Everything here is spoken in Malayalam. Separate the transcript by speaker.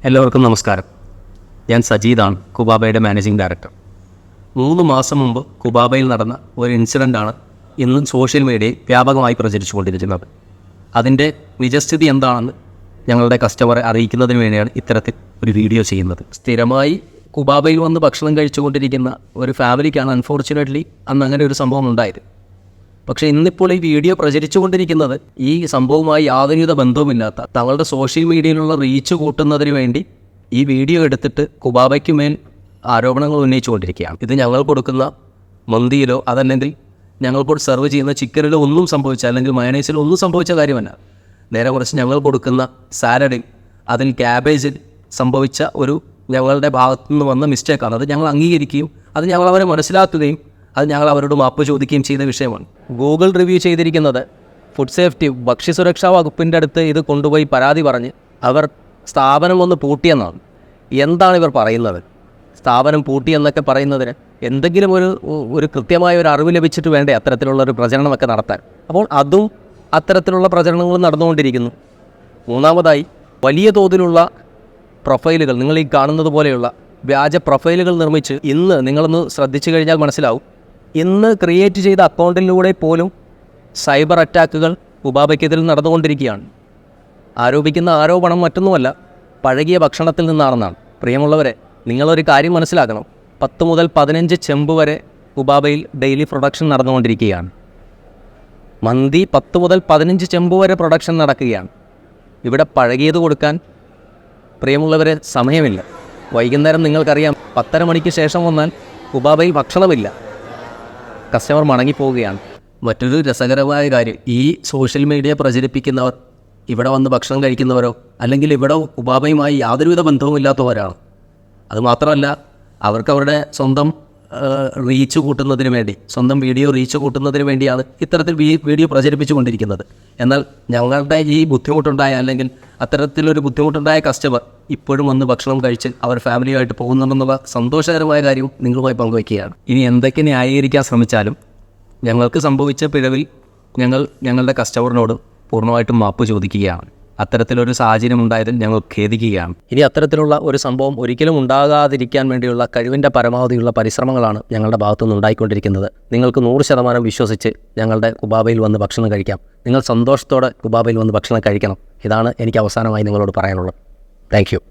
Speaker 1: എല്ലാവർക്കും നമസ്കാരം. ഞാൻ സജീദാണ്, കുബാബയുടെ മാനേജിംഗ് ഡയറക്ടർ. 3 മാസം മുമ്പ് കുബാബയിൽ നടന്ന ഒരു ഇൻസിഡൻ്റാണ് ഇന്ന് സോഷ്യൽ മീഡിയയിൽ വ്യാപകമായി പ്രചരിച്ചുകൊണ്ടിരിക്കുന്നത്. അതിൻ്റെ നിജസ്ഥിതി എന്താണെന്ന് ഞങ്ങളുടെ കസ്റ്റമറെ അറിയിക്കുന്നതിന് വേണ്ടിയാണ് ഇത്തരത്തിൽ ഒരു വീഡിയോ ചെയ്യുന്നത്. സ്ഥിരമായി കുബാബയിൽ വന്ന് ഭക്ഷണം കഴിച്ചുകൊണ്ടിരിക്കുന്ന ഒരു ഫാമിലിക്കാണ് അൺഫോർച്ചുനേറ്റ്ലി അന്ന് അങ്ങനെ ഒരു സംഭവം ഉണ്ടായത്. പക്ഷേ ഇന്നിപ്പോൾ ഈ വീഡിയോ പ്രചരിച്ചുകൊണ്ടിരിക്കുന്നത് ഈ സംഭവവുമായി യാതൊരുവിധ ബന്ധവുമില്ലാത്ത തങ്ങളുടെ സോഷ്യൽ മീഡിയയിലുള്ള റീച്ച് കൂട്ടുന്നതിന് വേണ്ടി ഈ വീഡിയോ എടുത്തിട്ട് കുബാബയ്ക്ക് മേൽ ആരോപണങ്ങൾ ഉന്നയിച്ചുകൊണ്ടിരിക്കുകയാണ്. ഇത് ഞങ്ങൾ കൊടുക്കുന്ന മന്തിയിലോ അതല്ലെങ്കിൽ ഞങ്ങൾക്കോട് സെർവ് ചെയ്യുന്ന ചിക്കനിലോ ഒന്നും സംഭവിച്ച അല്ലെങ്കിൽ മയണൈസിലോ ഒന്നും സംഭവിച്ച കാര്യമല്ല. നേരെ കുറച്ച് ഞങ്ങൾ കൊടുക്കുന്ന സാലഡിൽ അതിൽ ക്യാബേജിൽ സംഭവിച്ച ഒരു ഞങ്ങളുടെ ഭാഗത്തു നിന്ന് വന്ന മിസ്റ്റേക്കാണ്. അത് ഞങ്ങൾ അംഗീകരിക്കുകയും അത് ഞങ്ങൾ അവരെ മനസ്സിലാക്കുകയും അത് ഞങ്ങൾ അവരോട് മാപ്പ് ചോദിക്കുകയും ചെയ്ത വിഷയമാണ്. ഗൂഗിൾ റിവ്യൂ ചെയ്തിരിക്കുന്നത് ഫുഡ് സേഫ്റ്റി ഭക്ഷ്യസുരക്ഷാ വകുപ്പിൻ്റെ അടുത്ത് ഇത് കൊണ്ടുപോയി പരാതി പറഞ്ഞ് അവർ സ്ഥാപനം ഒന്ന് പൂട്ടിയെന്നാണ്. എന്താണ് ഇവർ പറയുന്നത്? സ്ഥാപനം പൂട്ടിയെന്നൊക്കെ പറയുന്നതിന് എന്തെങ്കിലും ഒരു കൃത്യമായ ഒരു അറിവ് ലഭിച്ചിട്ട് വേണ്ടേ അത്തരത്തിലുള്ളൊരു പ്രചരണമൊക്കെ നടത്താൻ. അപ്പോൾ അതും അത്തരത്തിലുള്ള പ്രചരണങ്ങൾ നടന്നുകൊണ്ടിരിക്കുന്നു. മൂന്നാമതായി, വലിയ തോതിലുള്ള പ്രൊഫൈലുകൾ, നിങ്ങൾ ഈ കാണുന്നത് പോലെയുള്ള വ്യാജ പ്രൊഫൈലുകൾ നിർമ്മിച്ച് ഇന്ന് നിങ്ങളൊന്ന് ശ്രദ്ധിച്ചു കഴിഞ്ഞാൽ മനസ്സിലാവും, ഇന്ന് ക്രിയേറ്റ് ചെയ്ത അക്കൗണ്ടിലൂടെ പോലും സൈബർ അറ്റാക്കുകൾ കുബാബയ്ക്കെതിരെ നടന്നുകൊണ്ടിരിക്കുകയാണ്. ആരോപിക്കുന്ന ആരോപണം മറ്റൊന്നുമല്ല, പഴകിയ ഭക്ഷണത്തിൽ നിന്നാണെന്നാണ്. പ്രിയമുള്ളവരെ, നിങ്ങളൊരു കാര്യം മനസ്സിലാക്കണം. 10 മുതൽ 15 ചെമ്പ് വരെ കുബാബയിൽ ഡെയിലി പ്രൊഡക്ഷൻ നടന്നുകൊണ്ടിരിക്കുകയാണ്. മന്തി 10 മുതൽ 15 ചെമ്പ് വരെ പ്രൊഡക്ഷൻ നടക്കുകയാണ്. ഇവിടെ പഴകിയത് കൊടുക്കാൻ പ്രിയമുള്ളവരെ സമയമില്ല. വൈകുന്നേരം നിങ്ങൾക്കറിയാം, 10:30 മണിക്ക് ശേഷം വന്നാൽ കുബാബയിൽ ഭക്ഷണമില്ല, കസ്റ്റമർ മടങ്ങിപ്പോവുകയാണ്. മറ്റൊരു രസകരമായ കാര്യം, ഈ സോഷ്യൽ മീഡിയ പ്രചരിപ്പിക്കുന്നവർ ഇവിടെ വന്ന് ഭക്ഷണം കഴിക്കുന്നവരോ അല്ലെങ്കിൽ ഇവിടെ കുബാബയുമായി യാതൊരുവിധ ബന്ധവുമില്ലാത്തവരാണ്. അതുമാത്രമല്ല, അവർക്ക് അവരുടെ സ്വന്തം റീച്ച് കൂട്ടുന്നതിന് വേണ്ടി, സ്വന്തം വീഡിയോ റീച്ച് കൂട്ടുന്നതിന് വേണ്ടിയാണ് ഇത്തരത്തിൽ വീഡിയോ പ്രചരിപ്പിച്ചുകൊണ്ടിരിക്കുന്നത്. എന്നാൽ ഞങ്ങളുടെ ഈ ബുദ്ധിമുട്ടുണ്ടായ അല്ലെങ്കിൽ അത്തരത്തിലൊരു ബുദ്ധിമുട്ടുണ്ടായ കസ്റ്റമർ ഇപ്പോഴും വന്ന് ഭക്ഷണം കഴിച്ച് അവർ ഫാമിലിയുമായിട്ട് പോകുന്നുണ്ടെന്നുള്ള സന്തോഷകരമായ കാര്യം നിങ്ങളുമായി പങ്കുവയ്ക്കുകയാണ്. ഇനി എന്തൊക്കെ ന്യായീകരിക്കാൻ ശ്രമിച്ചാലും ഞങ്ങൾക്ക് സംഭവിച്ച പിഴവിൽ ഞങ്ങളുടെ കസ്റ്റമറിനോട് പൂർണ്ണമായിട്ടും മാപ്പ് ചോദിക്കുകയാണ്. അത്തരത്തിലൊരു സാഹചര്യം ഉണ്ടായതിൽ ഞങ്ങൾ ഖേദിക്കുകയാണ്. ഇനി അത്തരത്തിലുള്ള ഒരു സംഭവം ഒരിക്കലും ഉണ്ടാകാതിരിക്കാൻ വേണ്ടിയുള്ള കഴിവിൻ്റെ പരമാവധിയുള്ള പരിശ്രമങ്ങളാണ് ഞങ്ങളുടെ ഭാഗത്തുനിന്ന് ഉണ്ടായിക്കൊണ്ടിരിക്കുന്നത്. നിങ്ങൾക്ക് 100% വിശ്വസിച്ച് ഞങ്ങളുടെ കുബാബയിൽ വന്ന് ഭക്ഷണം കഴിക്കാം. നിങ്ങൾ സന്തോഷത്തോടെ കുബാബയിൽ വന്ന് ഭക്ഷണം കഴിക്കണം. ഇതാണ് എനിക്ക് അവസാനമായി നിങ്ങളോട് പറയാനുള്ളത്. Thank you.